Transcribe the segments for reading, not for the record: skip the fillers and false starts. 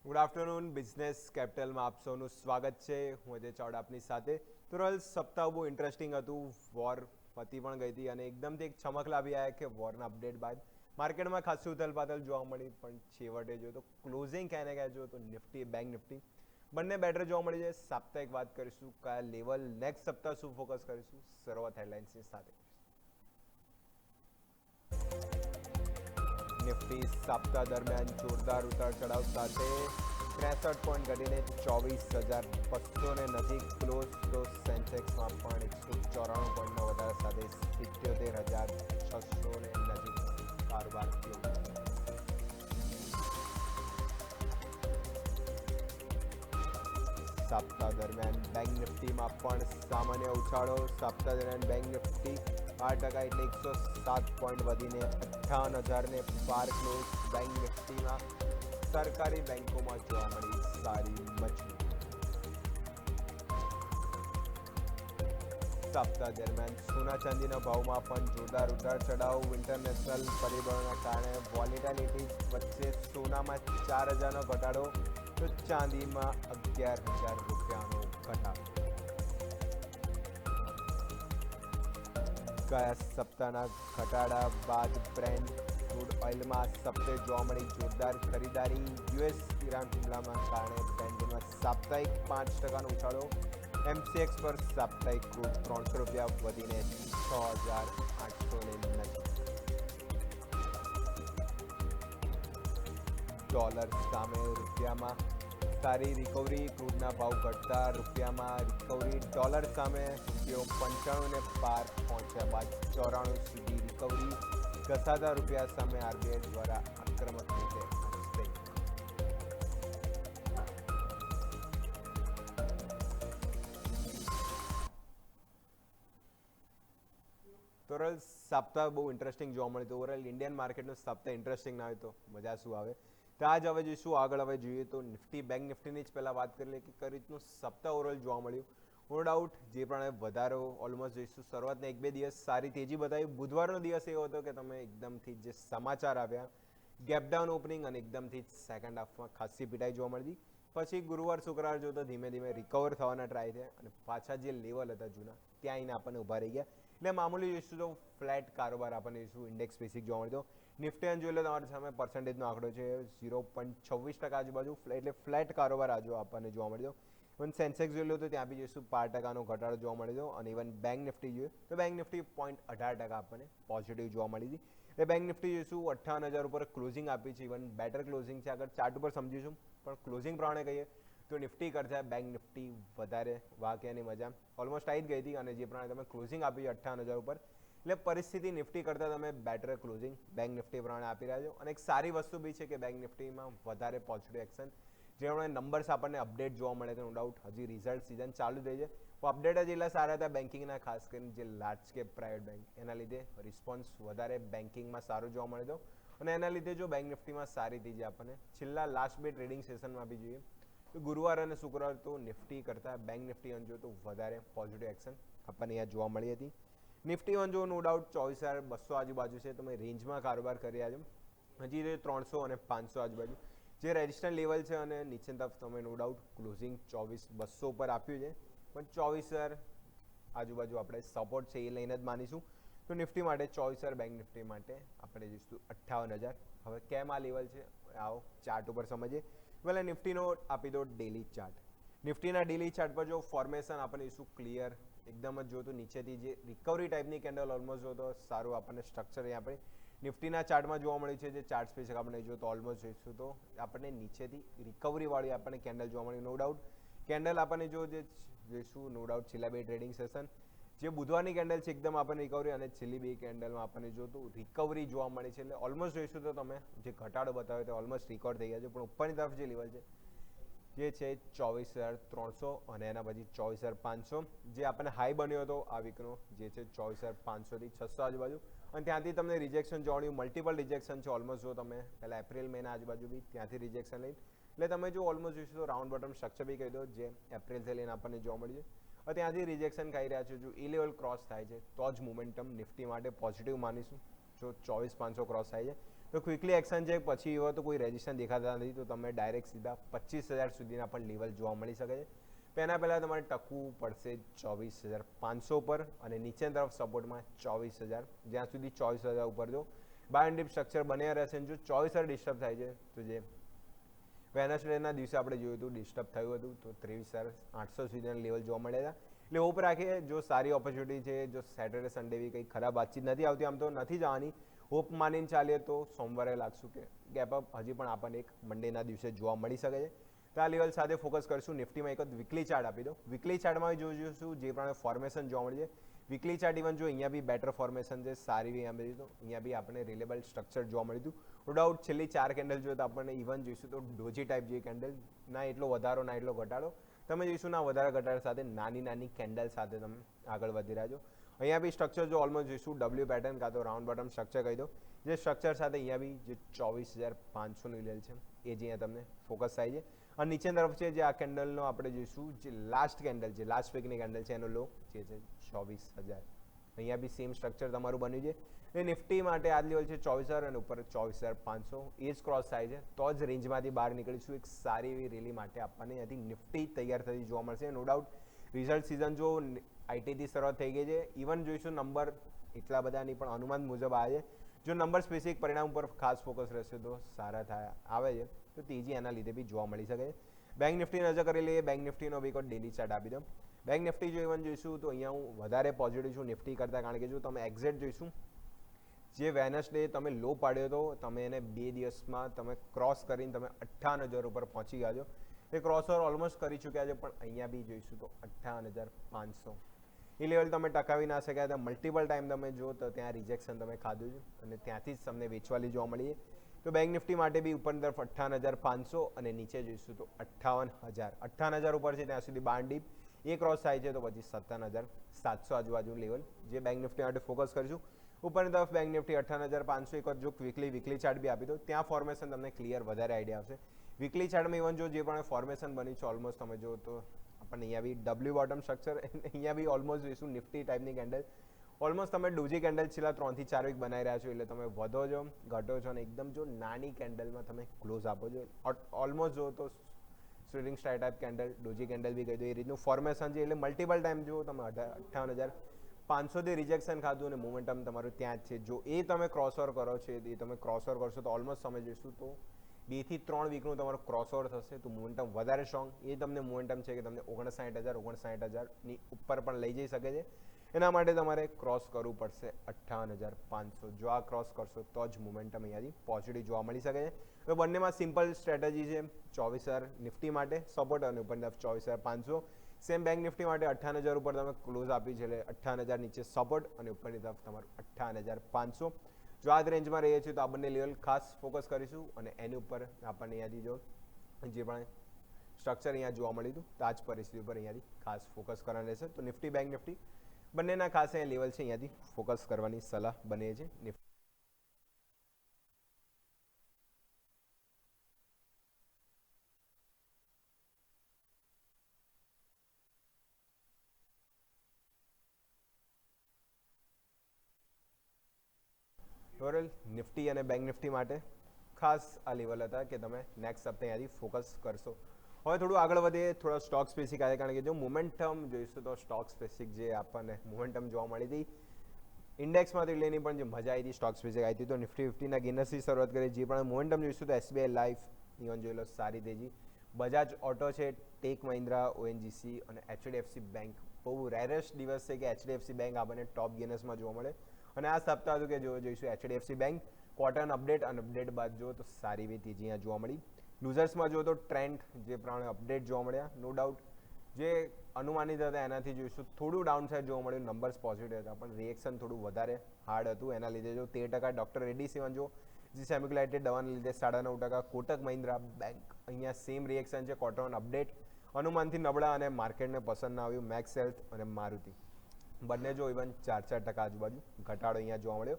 Good afternoon business કેપિટલમાં આપ સૌનું સ્વાગત છે. હું અજય ચાવડા આપની સાથે. તો રોયલ સપ્તાહ બહુ ઇન્ટરેસ્ટિંગ હતું. વોર પતી પણ ગઈ હતી અને એકદમથી એક ચમક લાવી આવ્યા કે વોરના અપડેટ બાદ માર્કેટમાં ખાસી ઉથલપાથલ જોવા મળી, પણ છેવટે જો તો ક્લોઝિંગ ક્યાં ને ક્યાં જો તો નિફ્ટી બેંક નિફ્ટી બંને બેટર જોવા મળી છે. સાપ્તાહિક વાત કરીશું, કયા લેવલ, નેક્સ્ટ સપ્તાહ શું ફોકસ કરીશું, શરૂઆત હેડલાઇન્સની સાથે. નિફ્ટી સપ્તાહ દરમિયાન જોરદાર ઉતાર ચઢાવ સાથે 63 પોઈન્ટ ઘટીને 24,200 નજીક ક્લોઝ. તો સેન્સેક્સમાં પણ 194 પોઈન્ટનો વધારા સાથે 77,600 નજીક કારોબાર થયો. સપ્તાહ દરમિયાન બેંક નિફ્ટીમાં પણ સામાન્ય ઉછાળો. સપ્તાહ દરમિયાન બેંક નિફ્ટી 8% એટલે 107 પોઈન્ટ વધીને 58,000 પાર ક્લોઝ. બેંક નિફ્ટીમાં સરકારી બેંકોમાં જોવા મળી સારી મજબૂતી. સપ્તાહ દરમિયાન સોના ચાંદીના ભાવમાં પણ જોરદાર ઉતાર ચઢાવ. ઇન્ટરનેશનલ પરિબળોના કારણે વોલેટિલિટી વચ્ચે સોનામાં 4,000નો ઘટાડો, તો ચાંદીમાં 11,000 રૂપિયાનો ઘટાડો. ગયા સપ્તાહના ઘટાડા બાદ બ્રેન્ટ ક્રૂડ ઓઇલમાં સપ્તાહે જોવા મળી જોરદાર ખરીદારી. યુએસ ઈરાન હુમલાના કારણે બ્રેન્ટમાં સાપ્તાહિક 5%નો ઉછાળો. એમસીએક્સ પર સાપ્તાહિક ક્રૂડ 300 રૂપિયા વધીને 6,800 નજીક. ડોલર સામે રૂપિયામાં સારી રિકવરી. ક્રૂડના ભાવ ઘટતા રૂપિયામાં રિકવરી. ડોલર સામે રૂપિયો 95 ને પાર પહોંચ્યા બાદ 94 સુધી રિકવરી. ઘસાતા રૂપિયા સામે આરબીઆઈ દ્વારા આક્રમક રીતે હસ્તે. તો ઓવરઓલ સપ્તાહ બહુ ઇન્ટરેસ્ટિંગ જોવા મળ્યું હતું. ઓવરઓલ ઇન્ડિયન માર્કેટનું સપ્તાહ ઇન્ટરેસ્ટિંગ ના હોય તો મજા શું આવે. તો આજ હવે જોઈશું આગળ. હવે જોઈએ તો નિફ્ટી બેંક નિફ્ટીની જ પહેલાં વાત કરી લઈએ કે કઈ રીતનું સપ્તાહ ઓવરઓલ જોવા મળ્યું. નો ડાઉટ જે પ્રમાણે વધારો ઓલમોસ્ટ જોઈશું, શરૂઆતના 1-2 દિવસ સારી તેજી બતાવી. બુધવારનો દિવસ એવો હતો કે તમે એકદમથી જે સમાચાર આવ્યા, ગેપડાઉન ઓપનિંગ અને એકદમથી જ સેકન્ડ હાફમાં ખાસી પીટાઈ જોવા મળી. પછી ગુરુવાર શુક્રવાર જો તો ધીમે ધીમે રિકવર થવાના ટ્રાય થયા અને પાછા જે લેવલ હતા જૂના ત્યાં આવીને આપણને ઊભા રહી ગયા. એટલે મામૂલી જોઈશું તો ફ્લેટ કારોબાર આપણને જોઈશું. ઇન્ડેક્સ બેસિક જોવા મળતો. નિફ્ટી જોઈ લો તમારી સામે પર્સન્ટેજનો આંકડો છે 0.26% આજુબાજુ, એટલે ફ્લેટ કારોબાર આજુ આપણને જોવા મળ્યો. ઇવન સેન્સેક્સ જોઈ લો તો ત્યાં બી જોઈશું 5%નો ઘટાડો જોવા મળ્યો. અને ઇવન બેંક નિફ્ટી જોઈએ તો બેંક નિફ્ટી 0.18% આપણને પોઝિટિવ જોવા મળી હતી. એટલે બેંક નિફ્ટી જોઈશું 58,000 ઉપર ક્લોઝિંગ આપી છે. ઇવન બેટર ક્લોઝિંગ છે. આગળ ચાર્ટ ઉપર સમજીશું, પણ ક્લોઝિંગ પ્રમાણે કહીએ તો નિફ્ટી કરતાં બેંક નિફ્ટી વધારે વાગ્યાની મજા ઓલમોસ્ટ આવી જ ગઈ હતી. અને જે પ્રમાણે તમે ક્લોઝિંગ આપી 58,000 ઉપર, એટલે પરિસ્થિતિ નિફ્ટી કરતાં તમે બેટર ક્લોઝિંગ બેંક નિફ્ટી પ્રમાણે આપી રહ્યા છો. અને એક સારી વસ્તુ બી છે કે બેંક નિફ્ટીમાં વધારે પોઝિટિવ એક્શન, જે પ્રમાણે નંબર્સ આપણને અપડેટ જોવા મળે છે. નો ડાઉટ હજી રિઝલ્ટ સિઝન ચાલુ થઈ છે, તો અપડેટ જ એટલા સારા હતા બેન્કિંગના, ખાસ કરીને જે લાર્જ કેપ પ્રાઇવેટ બેંક, એના લીધે રિસ્પોન્સ વધારે બેન્કિંગમાં સારો જોવા મળે તો. અને એના લીધે જો બેંક નિફ્ટીમાં સારી તેજી આપણને છેલ્લા લાસ્ટ 2 ટ્રેડિંગ સેશનમાં બી જોઈએ તો ગુરુવાર અને શુક્રવાર તો નિફ્ટી કરતાં બેંક નિફ્ટી અંજો તો વધારે પોઝિટિવ એક્શન આપણને અહીંયા જોવા મળી હતી. નિફ્ટી અંજો નો ડાઉટ 24,200 આજુબાજુ છે. તમે રેન્જમાં કારોબાર કરી રહ્યા છો. હજી 300 અને 500 આજુબાજુ જે રેઝિસ્ટન્ટ લેવલ છે, અને નીચે તરફ તમે નો ડાઉટ ક્લોઝિંગ 24,200 ઉપર આપ્યું છે. પણ 24,000 આજુબાજુ આપણે સપોર્ટ છે એ લઈને જ માનીશું. તો નિફ્ટી માટે 24,000, બેંક નિફ્ટી માટે આપણે જોઈશું 58,000. હવે કેમ આ લેવલ છે આવો ચાર્ટ ઉપર સમજીએ. પહેલા નિફ્ટીનો આપી દો ડેલી ચાર્ટ. નિફ્ટીના ડેલી ચાર્ટ પર જો ફોર્મેશન આપણને ઇસ્યુ ક્લિયર એકદમ જ જોતું નીચેથી જે રિકવરી ટાઈપની કેન્ડલ ઓલમોસ્ટ જો તો સારું આપણને સ્ટ્રક્ચર અહીંયા આપણે નિફ્ટીના ચાર્ટમાં જોવા મળ્યું છે. જે ચાર્ટ સ્પેસ આપણે જો તો ઓલમોસ્ટ જોઈશું તો આપણને નીચેથી રિકવરીવાળી આપણને કેન્ડલ જોવા મળી. નો ડાઉટ કેન્ડલ આપણને જો જે જોઈશું નો ડાઉટ છેલ્લા 2 ટ્રેડિંગ સેશન જે બુધવારની કેન્ડલ છે એકદમ આપણને રિકવરી, અને છેલ્લી 2 કેન્ડલમાં આપણને જો તો રિકવરી જોવા મળે છે. એટલે ઓલમોસ્ટ જોઈશું તો તમે જે ઘટાડો બતાવ્યો તો ઓલમોસ્ટ રિકવર થઈ ગયા છે. પણ ઉપરની તરફ જે લેવલ છે જે છે 24,300 અને એના પછી 24,500 જે આપણને હાઈ બન્યો હતો આ વીકનો, જે છે 24,500થી 600 આજુબાજુ. અને ત્યાંથી તમને રિજેક્શન જોવા મળ્યું. મલ્ટિપલ રિજેક્શન છે ઓલમોસ્ટ. જો તમે પહેલાં એપ્રિલ મેના આજુબાજુ બી ત્યાંથી રિજેક્શન લઈને, એટલે તમે જો ઓલમોસ્ટ જોઈશું તો રાઉન્ડ બોટમ સ્ટ્રક્ચર બી કહી દો જે એપ્રિલથી લઈને આપણને જોવા મળ્યું છે. હવે ત્યાંથી રિજેક્શન ખાઈ રહ્યા છે. જો એ લેવલ ક્રોસ થાય છે તો જ મોમેન્ટમ નિફ્ટી માટે પોઝિટિવ માનીશું. જો 24,500 ક્રોસ થાય છે તો ક્વિકલી એક્શન છે પછી એવો તો કોઈ રેઝિસ્ટન્સ દેખાતા નથી, તો તમે ડાયરેક્ટ સીધા 25,000 સુધીના પણ લેવલ જોવા મળી શકે છે. તો એના પહેલાં તમારે ટકવું પડશે 24,500 પર, અને નીચેની તરફ સપોર્ટમાં 24,000, જ્યાં સુધી 24,000 ઉપર જો બાય એન્ડ ડીપ સ્ટ્રક્ચર બન્યા રહેશે. જો 24,000 ડિસ્ટર્બ થાય છે તો જે વેનસડેના દિવસે આપણે જોયું હતું ડિસ્ટર્બ થયું હતું, તો 23,800 સુધીના લેવલ જોવા મળ્યા હતા. એટલે હોપ રાખીએ જો સારી ઓપોર્ચ્યુનિટી છે, જો સેટરડે સન્ડે બી કંઈ ખરાબ વાતચીત નથી આવતી, આમ તો નથી જવાની, હોપ માનીને ચાલીએ તો સોમવારે લાગશું કે ગેપ અપ હજી પણ આપણને એક મંડેના દિવસે જોવા મળી શકે છે. તો આ લેવલ સાથે ફોકસ કરીશું. નિફ્ટીમાં એક જ વીકલી ચાર્ટ આપી દો. વીકલી ચાર્ટમાં જોઈશું જે પ્રમાણે ફોર્મેશન જોવા મળી છે. વીકલી ચાર્ટ ઇવન જો અહીંયા બી બેટર ફોર્મેશન છે, સારી બી એમ તો અહીંયા બી આપણે રિલેબલ સ્ટ્રક્ચર જોવા મળ્યું હતું. નો ડાઉટ છેલ્લી 4 કેન્ડલ જોઈએ તો આપણને ઇવન જોઈશું તો ડોજી ટાઈપ જે કેન્ડલ, ના એટલો વધારો ના એટલો ઘટાડો, તમે જોઈશું ના વધારા ઘટાડા સાથે નાની નાની કેન્ડલ સાથે તમે આગળ વધી રહ્યા છો. અહીંયા બી સ્ટ્રક્ચર જો ઓલમોસ્ટ જોઈશું ડબલ્યુ પેટર્ન કાં તો રાઉન્ડ બોટમ સ્ટ્રક્ચર કહી દો, જે સ્ટ્રક્ચર સાથે અહીંયા બી જે 24,500નું લેવલ છે એ જ અહીંયા તમને ફોકસ થાય છે. અને નીચેની તરફ છે જે આ કેન્ડલનો આપણે જોઈશું જે લાસ્ટ કેન્ડલ છે, લાસ્ટ વીકની કેન્ડલ છે, એનો લો જે છે 24,000. અહીંયા બી સેમ સ્ટ્રક્ચર તમારું બન્યું છે. એ નિફ્ટી માટે આ લેવલ છે 24,000 અને ઉપર 24,500, એ જ ક્રોસ થાય છે તો જ રેન્જમાંથી બહાર નીકળીશું. એક સારી એવી રેલી માટે આપણને અહીંયાથી નિફ્ટી તૈયાર થતી જોવા મળશે. નો ડાઉટ રિઝલ્ટ સિઝન જો આઈટીથી શરૂઆત થઈ ગઈ છે, ઇવન જોઈશું નંબર એટલા બધા નહીં પણ અનુમાન મુજબ આવે છે. જો નંબર સ્પેસિફિક પરિણામ ઉપર ખાસ ફોકસ રહેશે તો સારા આવે છે, તો તેજી એના લીધે બી જોવા મળી શકે છે. બેંક નિફ્ટી નજર કરી લઈએ. બેંક નિફ્ટીનો બી કોઈ ડેલી ચાર્ટ આપી દો. બેંક નિફ્ટી જો ઇવન જોઈશું તો અહીંયા હું વધારે પોઝિટિવ છું નિફ્ટી કરતાં, કારણ કે જો તમે એક્ઝેક્ટ જોઈશું જે વેનસડે તમે લો પાડ્યો હતો, તમે એને 2 દિવસમાં તમે ક્રોસ કરીને તમે 58,000 ઉપર પહોંચી ગયા છો. એ ક્રોસઓવર ઓલમોસ્ટ કરી ચૂક્યા છે, પણ અહીંયા બી જોઈશું તો 58,500 એ લેવલ તમે ટકાવી ના શક્યા હતા. મલ્ટિપલ ટાઈમ તમે જો તો ત્યાં રિજેક્શન તમે ખાધું છે અને ત્યાંથી જ તમને વેચવાલી જોવા મળી. તો બેંક નિફ્ટી માટે બી ઉપર તરફ 58,500 અને નીચે જોઈશું તો 58,000. 58,000 ઉપર છે ત્યાં સુધી બાર ડીપ એ ક્રોસ થાય છે તો પછી 57,700 આજુબાજુ લેવલ જે બેંક નિફ્ટી માટે ફોકસ કરીશું. ઉપરની તરફ બેંક નિફ્ટી 58,500 એક જો વીકલી ચાર્ટ બી આપી દો, ત્યાં ફોર્મેશન તમને ક્લિયર વધારે આઈડિયા આવશે. વીકલી ચાર્ટમાં ઇવન જો જે પણ ફોર્મેશન બની છે ઓલમોસ્ટ તમે જો તો આપણને અહીંયા બી ડબલ્યુ બોટમ સ્ટ્રક્ચર, અહીંયા બી ઓલમોસ્ટ જોઈશું નિફ્ટી ટાઈપની કેન્ડલ. ઓલમોસ્ટ તમે ડોજી કેન્ડલ છેલ્લા 3 થી 4 વીક બનાવી રહ્યા છો, એટલે તમે વધો છો ઘટો છો અને એકદમ જો નાની કેન્ડલમાં તમે ક્લોઝ આપો છો. ઓલમોસ્ટ જો તો swing star type candle, doji candle બી કહી દો, એ રીતનું ફોર્મેશન છે. એટલે મલ્ટિપલ ટાઈમ જો તમે 58,500થી રિજેક્શન ખાધું અને મોમેન્ટમ તમારું ત્યાં જ છે. જો એ તમે ક્રોસઓવર કરો છો, એ તમે ક્રોસઓવર કરશો તો ઓલમોસ્ટ તમે જોઈશું તો 2 થી 3 વીકનું તમારું ક્રોસઓવર થશે, તો મોમેન્ટમ વધારે સ્ટ્રોંગ. એ તમને મોમેન્ટમ છે કે તમને 59,000ની ઉપર પણ લઈ જઈ શકે છે. એના માટે તમારે ક્રોસ કરવું પડશે 58,500. જો આ ક્રોસ કરશો તો જ મોમેન્ટમ અહીંયાથી પોઝિટિવ જોવા મળી શકે છે. તો બંનેમાં સિમ્પલ સ્ટ્રેટેજી છે. 24,000 નિફ્ટી માટે સપોર્ટ અને ઉપર 24,500. સેમ બેંક નિફ્ટી માટે 58,000 ઉપર તમે ક્લોઝ આપી છે, એટલે 58,000 નીચે સપોર્ટ અને ઉપરની તરફ તમારું 58,500. જો આ જ રેન્જમાં રહીએ છીએ તો આ બંને લેવલ ખાસ ફોકસ કરીશું અને એની ઉપર આપણને અહીંયાથી જો જે પણ સ્ટ્રક્ચર અહીંયા જોવા મળ્યું હતું તો આ જ પરિસ્થિતિ ઉપર અહીંયાથી ખાસ ફોકસ કરવાનું રહેશે. તો નિફ્ટી બેંક નિફ્ટી બંનેના ખાસ અહીંયા લેવલ છે, અહીંયાથી ફોકસ કરવાની સલાહ બને છે. ઓવરઓલ નિફ્ટી અને બેંક નિફ્ટી માટે ખાસ આ લેવલ હતા કે તમે નેક્સ્ટ હપ્તે અહીંયાથી ફોકસ કરશો. હવે થોડું આગળ વધીએ, થોડા સ્ટોક સ્પેસિફિક આવે, કારણ કે જો મોમેન્ટમ જોઈશું તો સ્ટોક સ્પેસિફિક જે આપણને મોમેન્ટમ જોવા મળી હતી ઇન્ડેક્સમાંથી લઈને પણ જે મજા આવી હતી સ્ટોક સ્પેસિફિક આવી હતી. તો નિફ્ટી 50ના ગેનર્સથી શરૂઆત કરી, જે પણ મોમેન્ટમ જોઈશું તો એસબીઆઈ લાઈફ ઇવન જોઈ લો સારી તેજી, બજાજ ઓટો છે, ટેક મહિન્દ્રા, ઓએનજીસી અને એચડીએફસી બેંક. બહુ રેરેસ્ટ દિવસ છે કે એચડીએફસી બેંક આપણને ટોપ ગેનર્સમાં જોવા મળે. અને આ સપ્તાહ હતું કે જોઈશું એચડીએફસી બેંક ક્વાર્ટર અપડેટ અને અપડેટ બાદ જો તો સારી એવી તેજી અહીંયા જોવા મળી. યુઝર્સમાં જો તો ટ્રેન્ડ જે પ્રમાણે અપડેટ જોવા મળ્યા, નો ડાઉટ જે અનુમાનિત હતા એનાથી જોઈશું થોડું ડાઉન સાઇડ જોવા મળ્યું. નંબર્સ પોઝિટિવ હતા પણ રિએક્શન થોડું વધારે હાર્ડ હતું. એના લીધે જો 13% ડૉક્ટર રેડ્ડી સેવન જો જે સેમિક્યુલેટેડ દવાના લીધે 9.5%. કોટક મહિન્દ્રા બેંક અહીંયા સેમ રિએક્શન છે. ક્વાર્ટર અપડેટ અનુમાનથી નબળા અને માર્કેટને પસંદ ના આવ્યું. મેક્સ હેલ્થ અને મારુતિ બંને જો ઇવન 4% આજુબાજુ ઘટાડો અહીંયા જોવા મળ્યો.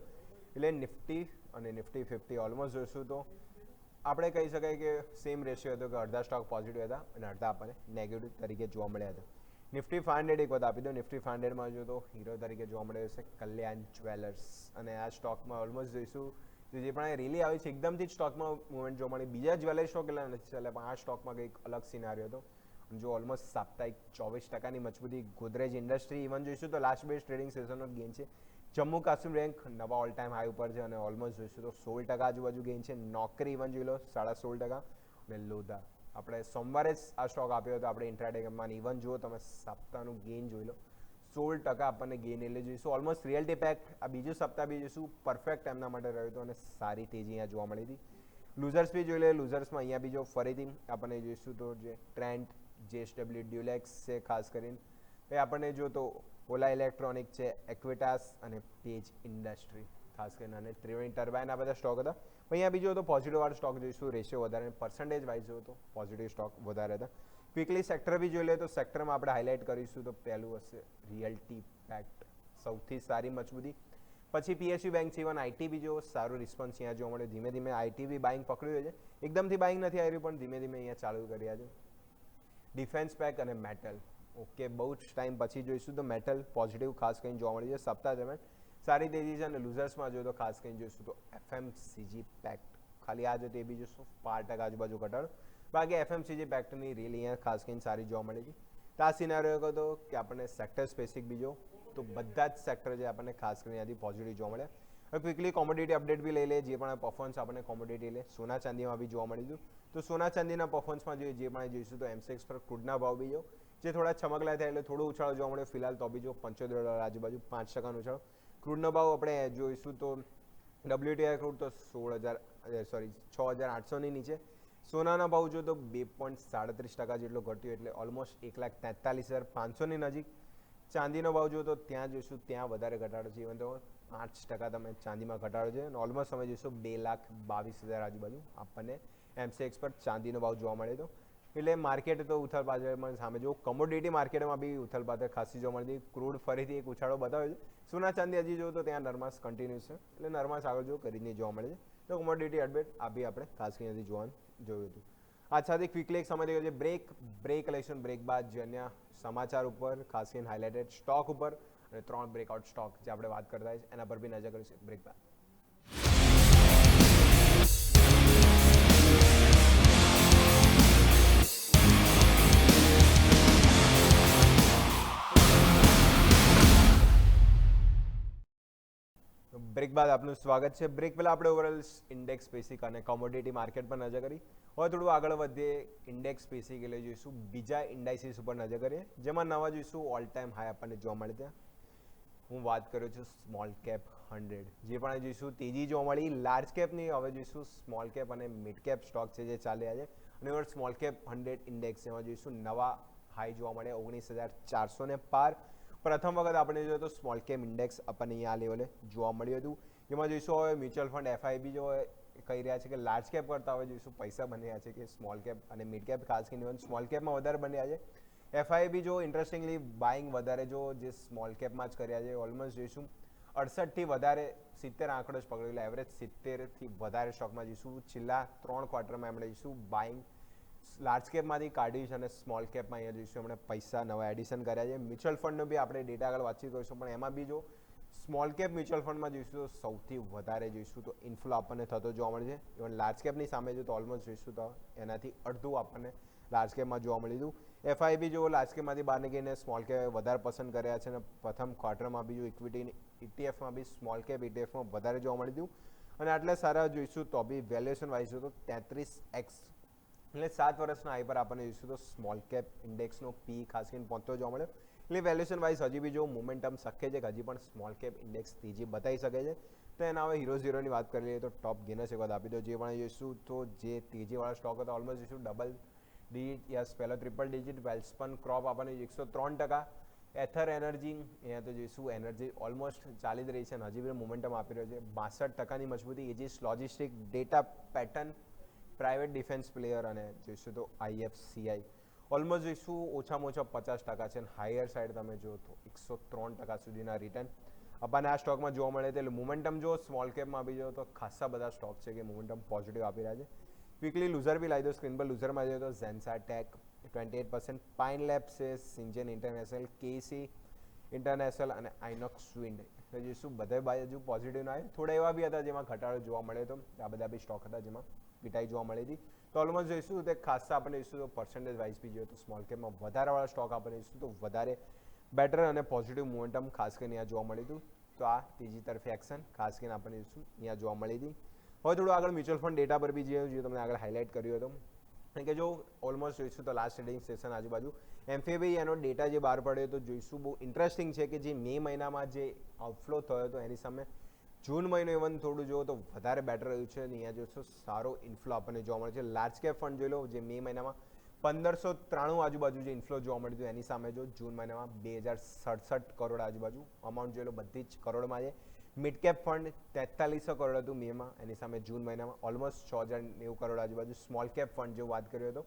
એટલે નિફ્ટી અને નિફ્ટી 50 ઓલમોસ્ટ જોઈશું તો આપણે કહી શકાય કે સેમ રેશિયો હતો કે અડધા સ્ટોક પોઝિટિવ હતા અને અડધા આપણને નેગેટિવ તરીકે જોવા મળ્યા હતા. નિફ્ટી 500 એક વખત આપી દો. નિફ્ટી 500માં જો તો હીરો તરીકે જોવા મળ્યો છે કલ્યાણ જ્વેલર્સ, અને આ સ્ટોકમાં ઓલમોસ્ટ જોઈશું તો જે પણ રેલી આવી છે એકદમથી જ સ્ટોકમાં મુવમેન્ટ જોવા મળી. બીજા જ્વેલરી સ્ટોક એટલા નથી ચાલે, પણ આ સ્ટોકમાં કંઈક અલગ સિનારીઓ હતો. જો ઓલમોસ્ટ સાપ્તાહિક 24% મજબૂતી. ગોદરેજ ઇન્ડસ્ટ્રી ઇવન જોઈશું તો લાસ્ટ બેઝ ટ્રેડિંગ સેશનનો ગેઇન છે. જમ્મુ કાશ્મીર બેંક નવા ઓલ ટાઈમ હાઈ ઉપર છે અને ઓલમોસ્ટ જોઈશું તો 16% આજુબાજુ ગેઇન છે. નોકરી ઇવન જોઈ લો 16.5%. અને લોધા આપણે સોમવારે જ આ સ્ટોક આપ્યો હતો આપણે ઇન્ટ્રાડેમાં, ઇવન જુઓ તમે સપ્તાહનું ગેઇન જોઈ લો 16% આપણને ગેઇન એટલે જોઈશું ઓલમોસ્ટ રિયલ્ટી પેક. આ બીજું સપ્તાહ બી જોઈશું પરફેક્ટ એમના માટે રહ્યું હતું અને સારી તેજી અહીંયા જોવા મળી હતી. લૂઝર્સ બી જોઈ લે. લૂઝર્સમાં અહીંયા બી જો ફરીથી આપણને જોઈશું તો જે ટ્રેન્ડ JSW ડ્યુલેક્સ છે ખાસ કરીને, એ આપણને જો તો ઓલા ઇલેક્ટ્રોનિક છે, એક્વિટાસ અને પેજ ઇન્ડસ્ટ્રી ખાસ કરીને, અને ત્રિવેણી ટર્બાઇન આ બધા સ્ટોક હતા. અહીંયા બીજો તો પોઝિટિવ વાળો સ્ટોક જોઈશું, રેશિયો વધારે પર્સન્ટેજ વાઇઝ જો તો પોઝિટિવ સ્ટોક વધારે હતા. ક્વિકલી સેક્ટર બી જોઈ લે તો સેક્ટરમાં આપણે હાઇલાઇટ કરીશું તો પહેલું હશે રિયલ્ટી પેક્ટ, સૌથી સારી મજબૂતી. પછી PSU બેંક છે, ઇવન આઈટી બી જો સારું રિસ્પોન્સ અહીંયા જોવા મળ્યો. ધીમે ધીમે આઈટી બી બાઇંગ પકડ્યું છે, એકદમથી બાઇંગ નથી આવી રહ્યું પણ ધીમે ધીમે અહીંયા ચાલુ કર્યા છે. ડિફેન્સ પેક અને મેટલ ઓકે, બહુ જ ટાઈમ પછી જોઈશું તો મેટલ પોઝિટિવ ખાસ કરીને જોવા મળી છે. સપ્તાહ દરમિયાન સારી તેજી છે અને લૂઝર્સમાં જોઈએ તો ખાસ કરીને જોઈશું તો FMCG પેક્ટ, ખાલી આ જો તે બી જોઈશું 5% આજુબાજુ ઘટાડો. બાકી FMCG પેક્ટની રીલ અહીંયા ખાસ કરીને સારી જોવા મળી હતી. તો આ સિનારીઓ હતો કે આપણને સેક્ટર સ્પેસિફિક બીજો તો બધા જ સેક્ટર જે આપણને ખાસ કરીને ત્યાંથી પોઝિટિવ જોવા મળે. હવે ક્વિકલી કોમોડિટી અપડેટ બી લઈ લે, જે પણ પરફોર્મન્સ આપણને કોમોડિટી લે. સોના ચાંદીમાં બી જોવા મળ્યું હતું. તો સોના ચાંદીના પરફોર્મન્સમાં જોઈએ જે પણ જોઈશું તો MCX પર ક્રૂડના ભાવ બી જો જે થોડા ચમકલા થાય એટલે થોડો ઉછાળો જોવા મળ્યો. ફિલહાલ તો બી જો $75 આજુબાજુ 5% ઉછાળો. ક્રૂડનો ભાવ આપણે જોઈશું તો WTI ક્રૂડ તો 6,800ની નીચે. સોનાના ભાવ જો તો 2.37% જેટલો ઘટ્યો એટલે ઓલમોસ્ટ 1,43,500ની નજીક. ચાંદીનો ભાવ જો તો ત્યાં જોઈશું ત્યાં વધારે ઘટાડો છે, ઇવન તો 5% તમે ચાંદીમાં ઘટાડો છે અને ઓલમોસ્ટ તમે જોઈશું 2,22,000 આજુબાજુ આપણને MCX પર ચાંદીનો ભાવ જોવા મળે તો. એટલે માર્કેટ તો ઉથલ પાથલ સામે જો કોમોડિટી માર્કેટમાં બી ઉથલ પાથલ ખાસી જોવા મળતી. ક્રૂડ ફરીથી એક ઉછાળો બતાવ્યો છે. સોના ચાંદી હજી જો તો ત્યાં નરમાશ કન્ટિન્યુ છે, એટલે નરમાશ આગળ જો કરીને જોવા મળે છે. તો કોમોડિટી અપડેટ આ બી આપણે ખાસ કરીને જોવાનું જોયું હતું. આ સાથે ક્વિકલી એક સમય છે બ્રેક ઇલેક્શન બ્રેક બાદ જે અન્ય સમાચાર ઉપર ખાસ કરીને હાઇલાઇટેડ સ્ટોક ઉપર અને 3 બ્રેકઆઉટ સ્ટોક જે આપણે વાત કરતા હોય એના પર બી નજર કરીશું બ્રેક બાદ. બ્રેક બાદ આપનું સ્વાગત છે. બ્રેક પહેલાં આપણે ઓવરઓલ ઇન્ડેક્સ બેસિક અને કોમોડિટી માર્કેટ પર નજર કરી. હવે થોડું આગળ વધીએ ઇન્ડેક્સ બેસિક એટલે જોઈશું બીજા ઇન્ડાઇસીસ ઉપર નજર કરીએ, જેમાં નવા જોઈશું ઓલ ટાઈમ હાઈ આપણને જોવા મળે ત્યાં. હું વાત કરું છું સ્મોલ કેપ 100, જે પણ જોઈશું તેજી જોવા મળી. લાર્જ કેપની હવે જોઈશું સ્મોલ કેપ અને મિડ કેપ સ્ટોક છે જે ચાલ્યા છે. અને ઓવર સ્મોલ કેપ 100 ઇન્ડેક્સ એમાં જોઈશું નવા હાઈ જોવા મળે 19,400 પાર. પ્રથમ વખત આપણે જોઈએ તો સ્મોલ કેપ ઇન્ડેક્સ આપણને અહીંયા આ લેવલે જોવા મળ્યું હતું. જેમાં જોઈશું હવે મ્યુચ્યુઅલ ફંડ FIB જો કહી રહ્યા છે કે લાર્જ કેપ કરતાં હવે જોઈશું પૈસા બની રહ્યા છે કે સ્મોલ કેપ અને મિડ કેપ ખાસ કરીને સ્મોલ કેપમાં વધારે બની રહ્યા છે. FIB જો ઇન્ટરેસ્ટિંગલી બાઇંગ વધારે જો જે સ્મોલ કેપમાં જ કર્યા છે. ઓલમોસ્ટ જોઈશું 68થી વધારે 70 આંકડો જ પકડેલો, એવરેજ 70થી વધારે સ્ટોકમાં જોઈશું છેલ્લા 3 ક્વાર્ટરમાં એમણે જોઈશું બાઇંગ લાર્જ કેપમાંથી કાઢ્યું છે અને સ્મોલ કેપમાં અહીંયા જોઈશું એમણે પૈસા નવા એડિશન કર્યા છે. મ્યુચ્યુઅલ ફંડનો બી આપણે ડેટા આગળ વાતચીત કરીશું, પણ એમાં બી જો સ્મોલ કેપ મ્યુચ્યુઅલ ફંડમાં જોઈશું તો સૌથી વધારે જોઈશું તો ઇન્ફ્લો આપણને થતો જોવા મળે છે. ઇવન લાર્જ કેપની સામે જો તો ઓલમોસ્ટ જોઈશું તો એનાથી અડધું આપણને લાર્જ કેપમાં જોવા મળ્યું હતું. FIB જો લાર્જ કેપમાંથી બહાર નીકળીને સ્મોલ કેપ વધારે પસંદ કર્યા છે અને પ્રથમ ક્વાર્ટરમાં બી જો ઇક્વિટી ETFમાં બી સ્મોલ કેપ ETFમાં વધારે જોવા મળ્યું હતું. અને આટલા સારા જોઈશું તો બી વેલ્યુએશન વાઇઝ તો 33x એટલે 7 વર્ષના હાઈ પર આપણને જોઈશું તો સ્મોલ કેપ ઇન્ડેક્સનો પી ખાસ કરીને પહોંચતો જોવા મળ્યો. એટલે વેલ્યુએશન વાઇઝ હજી બી જો મોમેન્ટમ શક્ય છે કે હજી પણ સ્મોલ કેપ ઇન્ડેક્સ તેજી બતાવી શકે છે. તો એના હવે હીરોની વાત કરી લઈએ તો ટોપ ગેનર્સ એક વાત આપી દો. જે પણ જોઈશું તો જે તેજીવાળા સ્ટોક હતા ઓલમોસ્ટ જોઈશું ડબલ ડિજિટ યસ પહેલો ટ્રિપલ ડિજિટ. વેલ્સપન ક્રોપ આપણને 103%. એથર એનર્જી અહીંયા તો જોઈશું એનર્જી ઓલમોસ્ટ ચાલી જ રહી છે અને હજી બી મોમેન્ટમ આપી રહ્યો છે. 62%ની મજબૂતી. Aegis logistic, data pattern, private defence player અને જોઈશું તો IFCI ઓલમોસ્ટ જોઈશું ઓછામાં ઓછા 50% છે અને હાયર સાઈડ તમે જો તો 103% સુધીના રિટર્ન આપણને આ સ્ટોકમાં જોવા મળે છે. એટલે મોમેન્ટમ જો સ્મોલ કેપમાં આપી જાઓ તો ખાસા બધા સ્ટોક છે કે મોમેન્ટમ પોઝિટિવ આપી રહ્યા છે. ક્વિકલી લૂઝર બી લાવી દો. સ્ક્રીન પર લૂઝરમાં જોઈએ તો ઝેન્સા ટેક 28%, પાઇન લેબ્સ છે, સિન્જેન ઇન્ટરનેશનલ, KC ઇન્ટરનેશનલ અને આઇનોક્સ વિન્ડ તો જોઈશું બધે બાજુ પોઝિટિવ ના આવે, થોડા એવા બી હતા જેમાં ઘટાડો જોવા મળ્યો હતો, આ બધા બી સ્ટોક હતા જેમાં પીટાઈ જોવા મળી હતી. તો ઓલમોસ્ટ જોઈશું તે ખાસ આપણે જોઈશું તો પર્સન્ટેજ વાઇઝ બી જોઈએ તો સ્મોલ કેપમાં વધારેવાળા સ્ટોક આપણે જોઈશું તો વધારે બેટર અને પોઝિટિવ મોમેન્ટમ ખાસ કરીને અહીંયા જોવા મળ્યું હતું. તો આ ત્રીજી તરફી એક્શન ખાસ કરીને આપણે જોઈશું અહીંયા જોવા મળી હતી. હવે થોડું આગળ મ્યુચ્યુઅલ ફંડ ડેટા પર બી જે તમને આગળ હાઇલાઇટ કર્યો હતો, કારણ કે જો ઓલમોસ્ટ જોઈશું તો લાસ્ટ ટ્રેડિંગ સેશન આજુબાજુ એમફીઆઈ એનો ડેટા જે બહાર પડ્યો તો જોઈશું બહુ ઇન્ટરેસ્ટિંગ છે કે જે મે મહિનામાં જે આઉટફ્લો થયો હતો એની સામે જૂન મહિનો ઇવન થોડું જુઓ તો વધારે બેટર રહ્યું છે. અહીંયા જોઈશું સારો ઇન્ફ્લો આપણને જોવા મળે છે. લાર્જ કેપ ફંડ જોઈ લો જે મે મહિનામાં 1593 આજુબાજુ જે ઇન્ફ્લો જોવા મળ્યું હતું એની સામે જો જૂન મહિનામાં 2067 કરોડ આજુબાજુ અમાઉન્ટ જોઈ લો બધી જ કરોડમાં છે. મિડ કેપ ફંડ 4300 કરોડ હતું મેમાં, એની સામે જૂન મહિનામાં ઓલમોસ્ટ 6090 કરોડ આજુબાજુ. સ્મોલ કેપ ફંડ જો વાત કર્યો હતો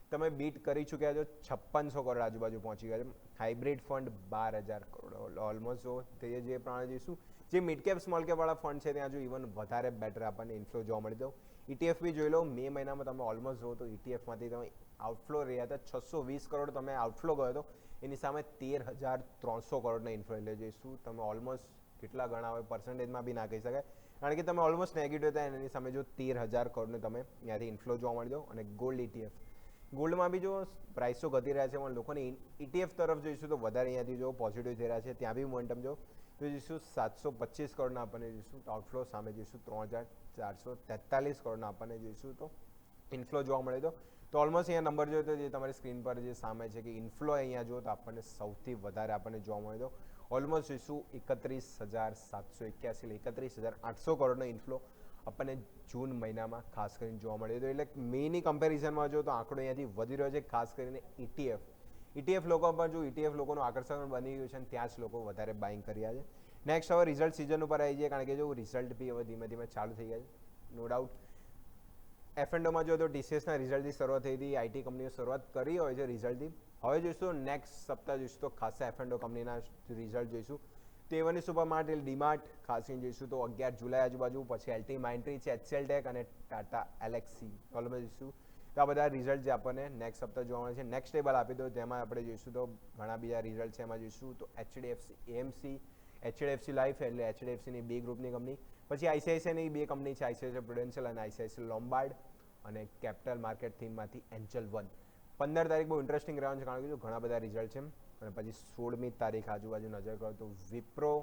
તમે બીટ કરી ચૂક્યા છો, 5600 કરોડ આજુબાજુ પહોંચી ગયા છે. હાઇબ્રિડ ફંડ 12000 કરોડ ઓલમોસ્ટ જો તે જે પ્રમાણે જોઈશું જે મિડ કેપ સ્મોલ કેપ વાળા ફંડ છે ત્યાં જો ઇવન વધારે બેટર આપણને ઇન્ફ્લો જોવા મળી તો ETF બી જોઈ લો મે મહિનામાં તમે ઓલમોસ્ટ જુઓ તો ETFમાંથી તમે આઉટફ્લો રહ્યા હતા 620 કરોડ તમે આઉટફ્લો ગયો હતો, એની સામે 13300 કરોડના ઇન્ફ્લો એટલે જોઈશું તમે ઓલમોસ્ટ કેટલા ગણા હોય પર્સન્ટેજમાં બી ના કહી શકાય, કારણ કે તમે ઓલમોસ્ટ નેગેટિવ હતા એની સામે જો 13000 કરોડને તમે ત્યાંથી ઇન્ફ્લો જોવા મળી દો. અને ગોલ્ડ ETF ગોલ્ડમાં બી જો પ્રાઇસો ઘટી રહ્યા છે પણ લોકોને ETF તરફ જોઈશું તો વધારે અહીંયાથી જો પોઝિટિવ થઈ રહ્યા છે, ત્યાં બી મોમેન્ટમ જો તો જોઈશું 725 કરોડના આપણને જોઈશું તો આઉટફ્લો સામે જોઈશું 3443 કરોડના આપણને જોઈશું તો ઇન્ફ્લો જોવા મળે તો ઓલમોસ્ટ અહીંયા નંબર જોઈએ તો જે તમારી સ્ક્રીન પર જે સામે છે કે ઇન્ફ્લો અહીંયા જો તો આપણને સૌથી વધારે આપણને જોવા મળે તો ઓલમોસ્ટ જોઈશું 31781 31800 કરોડનો ઇન્ફ્લો આપણને જૂન મહિનામાં ખાસ કરીને જોવા મળ્યો હતો. એટલે મેની કમ્પેરિઝનમાં જો તો આંકડો અહીંયાથી વધી રહ્યો છે, ખાસ કરીને ETF લોકો પર જો ETF લોકોનું આકર્ષણ બની ગયું છે અને ત્યાં જ લોકો વધારે બાઇંગ કર્યા છે. નેક્સ્ટ હવે રિઝલ્ટ સિઝન ઉપર આવી જાય, કારણ કે જો રિઝલ્ટ બી હવે ધીમે ધીમે ચાલુ થઈ ગયા છે નો ડાઉટ. F&Oમાં જો તો TCSના રિઝલ્ટથી શરૂઆત થઈ હતી, IT કંપનીઓ શરૂઆત કરી હોય છે રિઝલ્ટથી. હવે જોઈશું નેક્સ્ટ સપ્તાહ જોઈશું તો ખાસા F&O કંપનીના રિઝલ્ટ જોઈશું. તો એવની સુપર માર્ટ ડીમાર્ટ ખાસ કરીને જોઈશું તો 11 જુલાઈ આજુબાજુ, પછી LT માઇન્ટ્રી છે, HCL Tech અને ટાટા એલેક્સી ઓલમાં જોઈશું તો આ બધા રિઝલ્ટ જે આપણને નેક્સ્ટ સપ્તાહ જોવા મળે છે. નેક્સ્ટ ટેબલ આપી દો તેમાં આપણે જોઈશું તો ઘણા બીજા રિઝલ્ટ છે, એમાં જોઈશું તો HDFC AMC, HDFC લાઈફ એટલે HDFCની B ગ્રુપની કંપની, પછી ICICIની બે કંપની છે, ICICI પ્રુડેન્શિયલ અને ICICI લોમ્બાર્ડ, અને કેપિટલ માર્કેટ થીમમાંથી એન્જલ 1. 15 તારીખ બહુ ઇન્ટરેસ્ટિંગ રહેવાનું છે, કારણ કે જો ઘણા બધા રિઝલ્ટ છે. અને પછી 16મી તારીખ આજુબાજુ નજર કરો તો વિપ્રો,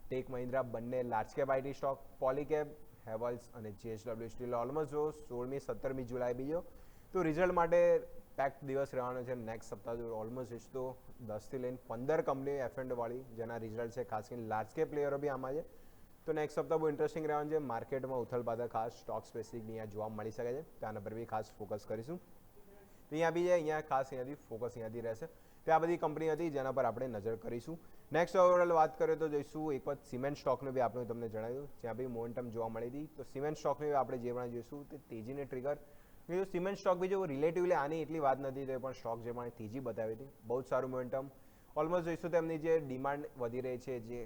ટેક મહિન્દ્રા બંને large cap IT stock, Polycab, Havells અને JSW સ્ટીલ ઓલમોસ્ટ જો 16મી 17મી જુલાઈ બીજો તો રિઝલ્ટ માટે પેક દિવસ રહેવાનો છે. નેક્સ્ટ સપ્તાહ જો ઓલમોસ્ટ તો 10થી લઈને 15 કંપનીઓ F&O વાળી જેના રિઝલ્ટ છે, ખાસ કરીને લાર્જ કેપ પ્લેયરો બી આમાં છે. તો નેક્સ્ટ સપ્તાહ બહુ ઇન્ટરેસ્ટિંગ રહેવાનું છે. માર્કેટમાં ઉથલપાથલ ખાસ સ્ટોક સ્પેસિફિક અહીંયા જોવા મળી શકે છે, તો આના પર બી ખાસ ફોકસ કરીશું. તો અહીંયા બી અહીંયા ખાસ અહીંયાથી ફોકસ અહીંયાથી રહેશે. તો આ બધી કંપની હતી જેના પર આપણે નજર કરીશું. નેક્સ્ટ ઓવરઓલ વાત કરીએ તો જોઈશું એક વખત સિમેન્ટ સ્ટોકનું બી આપણે તમને જણાવ્યું જ્યાં બી મોમેન્ટમ જોવા મળી હતી. તો સિમેન્ટ સ્ટોકની આપણે જે પણ જોઈશું તે તેજીને ટ્રિગર સિમેન્ટ સ્ટોક બી જો રિલેટિવલી આની એટલી વાત નથી તો પણ સ્ટોક જે પણ તેજી બતાવી હતી બહુ જ સારું મોમેન્ટમ. ઓલમોસ્ટ જોઈશું તો એમની જે ડિમાન્ડ વધી રહી છે, જે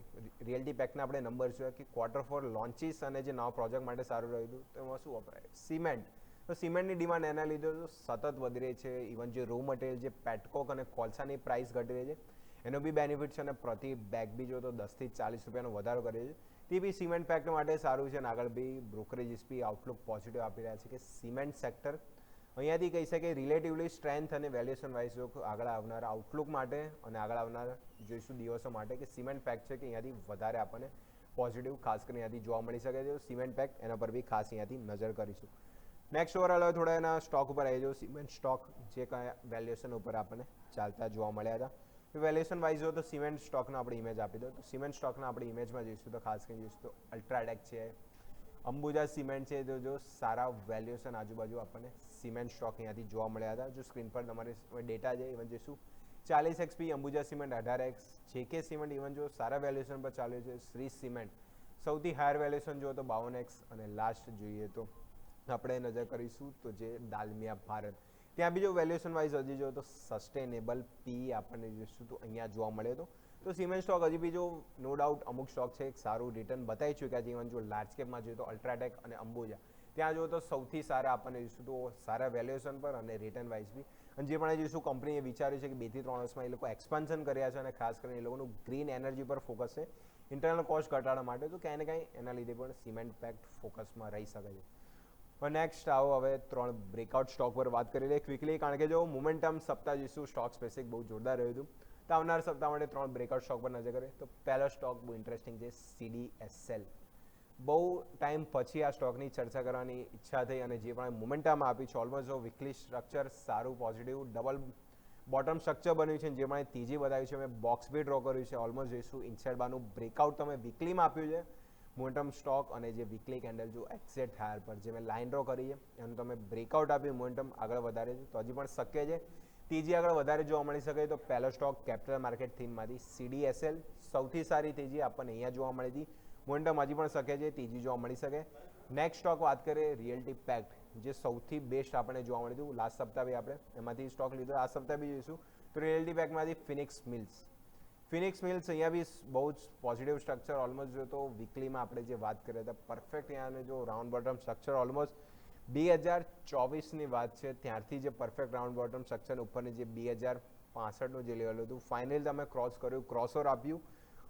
રિયલ્ટી પેકના આપણે નંબર જોઈએ કે Q4 લોન્ચીસ અને જે નવા પ્રોજેક્ટ માટે સારું રહ્યું હતું તો એમાં શું વપરાય સિમેન્ટ. તો સિમેન્ટની ડિમાન્ડ એના લીધે સતત વધી રહી છે. ઇવન જે રો મટીરિયલ જે પેટકોક અને કોલસાની પ્રાઇસ ઘટી રહી છે એનો બી બેનિફિટ છે, અને પ્રતિ બેગ બી જો તો 10થી 40 રૂપિયાનો વધારો કરે છે, તે બી સિમેન્ટ પેક માટે સારું છે. અને આગળ બી બ્રોકરેજીસ બી આઉટલુક પોઝિટિવ આપી રહ્યા છે કે સિમેન્ટ સેક્ટર અહીંયાથી કહી શકે રિલેટિવલી સ્ટ્રેન્થ અને વેલ્યુએશન વાઇઝ જો આગળ આવનારા આઉટલુક માટે અને આગળ આવનારા જોઈશું દિવસો માટે કે સિમેન્ટ પેક છે કે અહીંયાથી વધારે આપણને પોઝિટિવ ખાસ કરીને અહીંયાથી જોવા મળી શકે છે. સિમેન્ટ પેક એના પર બી ખાસ અહીંયાથી નજર કરીશું. નેક્સ્ટ ઓવરઓલ હવે થોડા એના સ્ટોક ઉપર આવી જાઓ. સિમેન્ટ સ્ટોક જે કયા વેલ્યુએશન ઉપર આપણને ચાલતા જોવા મળ્યા હતા, તો વેલ્યુએશન વાઇઝ જો તો સિમેન્ટ સ્ટોકનો આપણે ઇમેજ આપી દો. તો સિમેન્ટ સ્ટોકના આપણે ઇમેજમાં જોઈશું તો ખાસ કરીને જોઈશું તો અલ્ટ્રાટેક છે, અંબુજા સિમેન્ટ છે, તો જો સારા વેલ્યુએશન આજુબાજુ આપણને સિમેન્ટ સ્ટોક અહીંયાથી જોવા મળ્યા હતા. જો સ્ક્રીન પર તમારે ડેટા છે ઇવન જોઈશું 40 XP Ambuja cement 18X, JK cement even જો સારા વેલ્યુએશન પર ચાલ્યું છે. શ્રી સિમેન્ટ સૌથી હાયર વેલ્યુએશન જો તો 52X, અને લાસ્ટ જોઈએ તો આપણે નજર કરીશું તો જે દાલમિયા ભારત, ત્યાં બી જો વેલ્યુએશન વાઇઝ હજી જો તો સસ્ટેનેબલ પી આપણને જોઈશું તો અહીંયા જોવા મળે તો સિમેન્ટ સ્ટોક હજી બી જો નો ડાઉટ અમુક સ્ટોક છે સારું રિટર્ન બતાવી ચૂક્યા છે. ઇવન જો લાર્જ કેપમાં જોઈએ તો અલ્ટ્રાટેક અને અંબુજા ત્યાં જો તો સૌથી સારા આપણને જોઈશું તો સારા વેલ્યુએશન પર અને રિટર્ન વાઇઝ બી. અને જે પણ જોઈશું કંપનીએ વિચાર્યું છે કે 2 થી 3 વર્ષમાં એ લોકો એક્સપાન્શન કર્યા છે અને ખાસ કરીને એ લોકોનું ગ્રીન એનર્જી પર ફોકસ છે. ઇન્ટરનલ કોસ્ટ ઘટાડવા માટે, તો ક્યાંય ને ક્યાંય એના લીધે પણ સિમેન્ટ પેક્ટ ફોકસમાં રહી શકે છે. નેક્સ્ટ આવો હવે 3 બ્રેકઆઉટ સ્ટોક પર વાત કરી લઈએ ક્વિકલી, કારણ કે જો મોમેન્ટમ સપ્તાહ જોઈશું સ્ટોક સ્પેસિફિક બહુ જોરદાર રહ્યું હતું. તો આવનાર સપ્તાહ માટે 3 બ્રેકઆઉટ સ્ટોક પર નજર કરીએ તો પહેલો સ્ટોક બહુ ઇન્ટરેસ્ટિંગ છે, CDSL. બહુ ટાઈમ પછી આ સ્ટોકની ચર્ચા કરવાની ઈચ્છા થઈ અને જે પણ મોમેન્ટમ આપી છે, ઓલમોસ્ટ જો વીકલી સ્ટ્રક્ચર સારું પોઝિટિવ ડબલ બોટમ સ્ટ્રક્ચર બન્યું છે, જેમાં તેજી બતાવી છે, મેં બોક્સ બી ડ્રો કર્યું છે, ઓલમોસ્ટ જોઈશું ઇનસાઇડ બારનું બ્રેકઆઉટ તમે વીકલીમાં આપ્યું છે મોમેન્ટમ સ્ટોક, અને જે વીકલી કેન્ડલ જો એક્ઝેક્ટ હાયર પર જે મેં લાઇન ડ્રો કરી છે એનું તમે બ્રેકઆઉટ આપ્યું, મોમેન્ટમ આગળ વધારે છે, તો હજી પણ શક્ય છે તેજી આગળ વધારે જોવા મળી શકે. તો પહેલો સ્ટોક કેપિટલ માર્કેટ થીમમાંથી CDSL, સૌથી સારી તેજી આપણને અહીંયા જોવા મળી હતી, મોમેન્ટમ હજી પણ શક્ય છે તેજી જોવા મળી શકે. નેક્સ્ટ સ્ટોક વાત કરીએ રિયલ્ટી પેક્ટ, જે સૌથી બેસ્ટ આપણને જોવા મળ્યું હતું લાસ્ટ સપ્તાહ બી આપણે એમાંથી સ્ટોક લીધો, આ સપ્તાહ બી જોઈશું. તો રિયલ્ટી પેક્ટમાંથી ફિનિક્સ મિલ્સ અહીંયા બી બહુ જ પોઝિટિવ સ્ટ્રક્ચર, ઓલમોસ્ટ જો તો વીકલીમાં આપણે જે વાત કરીએ હતા પરફેક્ટ અહીંયા જો રાઉન્ડ બોટમ સ્ટ્રક્ચર ઓલમોસ્ટ 2024ની વાત છે ત્યારથી જે પરફેક્ટ રાઉન્ડ બોટમ સ્ટ્રક્ચર ઉપરની જે 2065નું જે લેવલ હતું ફાઇનલ તમે ક્રોસ કર્યું, ક્રોસઓવર આપ્યું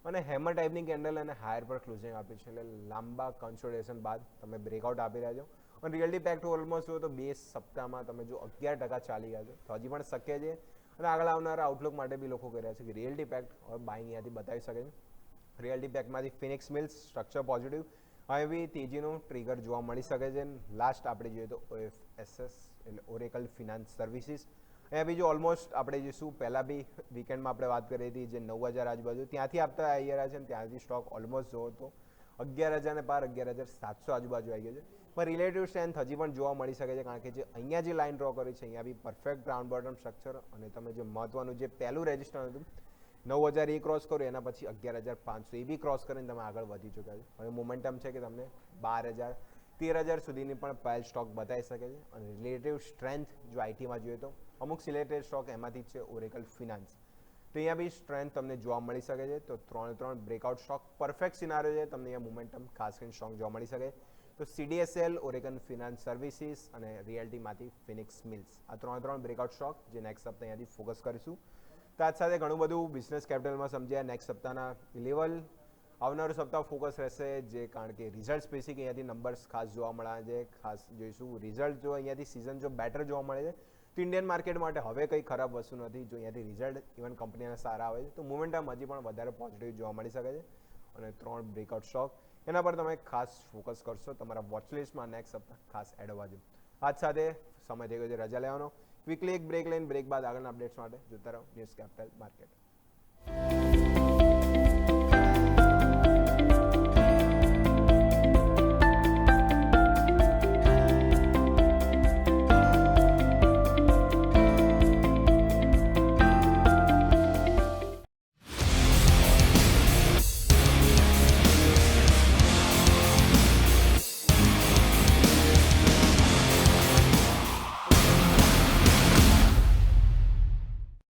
અને હેમર ટાઈપની કેન્ડલ અને હાયર પર ક્લોઝિંગ આપ્યું છે, એટલે લાંબા કન્સોલિડેશન બાદ તમે બ્રેકઆઉટ આપી રહ્યા છો. અને રિયલ્ટી પેક્ટ ઓલમોસ્ટ જો તો 2 સપ્તાહમાં તમે જો 11% ચાલી ગયા છો, તો હજી પણ શક્ય છે અને આગળ આવનારા આઉટલુક માટે બી લોકો કહી રહ્યા છે કે રિયલ્ટી પેક્ટ હવે બાઇંગ અહીંયાથી બતાવી શકે છે. રિયલ્ટી પેક્ટમાંથી ફિનિક્સ મિલ્સ સ્ટ્રક્ચર પોઝિટિવ, હવે બી તેજીનું ટ્રિગર જોવા મળી શકે છે. લાસ્ટ આપણે જોઈએ તો OFSS એટલે ઓરેકલ ફિનાન્સ સર્વિસીસ, અહીંયા બીજું ઓલમોસ્ટ આપણે જોઈશું પહેલાં બી વીકેન્ડમાં આપણે વાત કરી હતી જે 9000 આજુબાજુ ત્યાંથી આપતા આવી રહ્યા છે, અને ત્યાંથી સ્ટોક ઓલમોસ્ટ જોવો તો 11,000 ને પાર 11,700 આજુબાજુ આવી ગયો છે. પણ રિલેટિવ સ્ટ્રેન્થ હજી પણ જોવા મળી શકે છે, કારણ કે જે અહીંયા જે લાઇન ડ્રો કરી છે અહીંયા બી પરફેક્ટ રાઉન્ડ બોટમ સ્ટ્રક્ચર, અને તમે જે મહત્વનું જે પહેલું રેજિસ્ટર હતું 9000 એ ક્રોસ કરો એના પછી 11,500 એ બી ક્રોસ કરીને તમે આગળ વધી ચૂક્યા છો. હવે મોમેન્ટમ છે કે તમને 12,000 13,000 સુધીની પણ પાયલ સ્ટોક બતાવી શકે છે. અને રિલેટિવ સ્ટ્રેન્થ જો આઈટીમાં જોઈએ તો અમુક સિલેક્ટેડ સ્ટોક એમાંથી જ છે ઓરેકલ ફિનાન્સ, તો અહીંયા બી સ્ટ્રેન્થ તમને જોવા મળી શકે છે. તો 3 બ્રેકઆઉટ સ્ટોક પરફેક્ટ સિનારિયો છે, તમને અહીંયા મોમેન્ટમ ખાસ કરીને સ્ટ્રોંગ જોવા મળી શકે. તો CDSL, ઓરેકલ ફિનાન્સ સર્વિસીસ અને રિયલ્ટીમાંથી ફિનિક્સ મિલ્સ, આ 3 બ્રેકઆઉટ સ્ટોક જે નેક્સ્ટ સપ્તાહ અહીંયાથી ફોકસ કરીશું. તો આજ સાથે ઘણું બધું બિઝનેસ કેપિટલમાં સમજ્યા. નેક્સ્ટ સપ્તાહના લેવલ આવનારું સપ્તાહ ફોકસ રહેશે, જે કારણ કે રિઝલ્ટ સ્પેસિફિક અહીંયાથી નંબર્સ ખાસ જોવા મળ્યા છે, ખાસ જોઈશું રિઝલ્ટ જો અહીંયાથી સિઝન જો બેટર જોવા મળે છે તો ઇન્ડિયન માર્કેટ માટે હવે કંઈ ખરાબ વસ્તુ નથી. જો અહીંયાથી રિઝલ્ટ ઇવન કંપનીના સારા આવે છે તો મોમેન્ટમ હજી પણ વધારે પોઝિટિવ જોવા મળી શકે છે. અને 3 બ્રેકઆઉટ સ્ટોક એના પર તમે ખાસ ફોકસ કરશો, તમારા વોચલિસ્ટમાં નેક્સ્ટ સપ્તાહ ખાસ એડ હોવા જોઈએ. આજ સાથે સમય થઈ ગયો છે રજા લેવાનો. ક્વિકલી એક બ્રેક લઈને બ્રેક બાદ આગળના અપડેટ્સ માટે જોતા રહો ન્યૂઝ કેપિટલ માર્કેટ.